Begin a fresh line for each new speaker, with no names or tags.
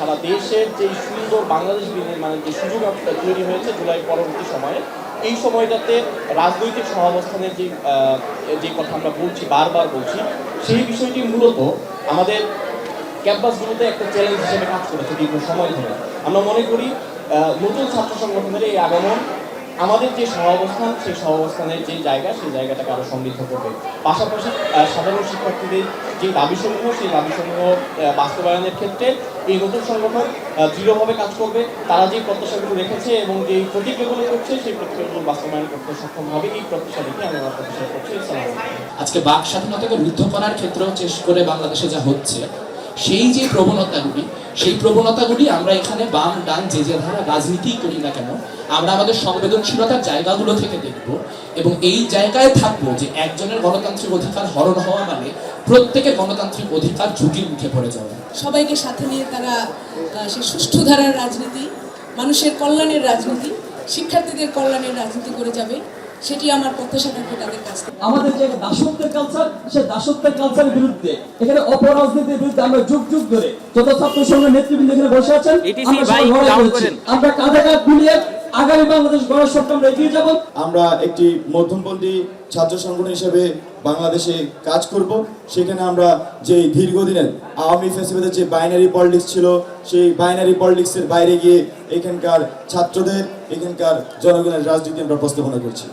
সারা দেশের যে সুন্দর বাংলাদেশ বিনির্মাণের যে সুযোগ তৈরি হয়েছে জুলাই পরবর্তী সময়ে, এই সময়টাতে রাজনৈতিক সহাবস্থানের যে কথা আমরা বলছি, বারবার বলছি, সেই বিষয়টি মূলত আমাদের ক্যাম্পাসগুলোতে একটা চ্যালেঞ্জ হিসেবে কাজ করেছে দীর্ঘ সময় ধরে। আমরা মনে করি নতুন ছাত্র সংগঠনের এই আগমন আমাদের যে সহাবস্থান, সেই সহাবস্থানের যে জায়গা, সেই জায়গাটাকে আরও সমৃদ্ধ করবে। পাশাপাশি সাধারণ শিক্ষার্থীদের যে দাবিসমূহ, সেই দাবিসমূহ বাস্তবায়নের ক্ষেত্রে এই নতুন সংগঠন দৃঢ়ভাবে কাজ করবে। তারা যে প্রত্যাশাগুলো রেখেছে এবং যে প্রতিজ্ঞাগুলো করছে, সেই প্রতিজ্ঞাগুলো বাস্তবায়ন করতে সক্ষম হবে। এই প্রত্যাশা দেখে আমি আমার প্রত্যাশা করছি।
আজকে বাক স্বাধীনতাকে রুদ্ধ করার ক্ষেত্রেও চেষ্টা করে বাংলাদেশে যা হচ্ছে, সেই যে প্রবণতাগুলি, সেই প্রবণতাগুলি আমরা এখানে বাম ডান যে ধারা রাজনীতি করি না কেন, আমরা আমাদের সংবেদনশীলতার জায়গাগুলো থেকে দেখব এবং এই জায়গায় থাকবো যে একজনের গণতান্ত্রিক অধিকার হরণ হওয়া মানে প্রত্যেকের গণতান্ত্রিক অধিকার ঝুঁকির মুখে পড়ে যাওয়া।
সবাইকে সাথে নিয়ে তারা সেই সুষ্ঠু ধারার রাজনীতি, মানুষের কল্যাণের রাজনীতি, শিক্ষার্থীদের কল্যাণের রাজনীতি করে যাবে, সেটি আমার প্রত্যাশা থাকবে তাদের কাছ থেকে।
আমাদের যে দাসত্বের কালচার, সেই দাসত্বের কালচারের বিরুদ্ধে, এখানে অপরাজনীতির বিরুদ্ধে আমরা যুগ যুগ ধরে যত ছাত্র সংঘের নেতৃবৃন্দ এখানে বসে আছেন, আমরা কাঁধে কাঁধ মিলিয়ে আগামী বাংলাদেশ গড়ার স্বপ্ন আমরা এগিয়ে যাব।
আমরা একটি মধ্যমপন্থী ছাত্র সংগঠন হিসেবে বাংলাদেশে কাজ করব। সেখানে আমরা যে দীর্ঘদিনের আওয়ামী ফ্যাসিবাদের যে বাইনারি পলিটিক্স ছিল, সেই বাইনারি পলিটিক্সের বাইরে গিয়ে এখানকার ছাত্রদের, এখানকার জনগণের রাজনীতি আমরা উপস্থাপনা করছি।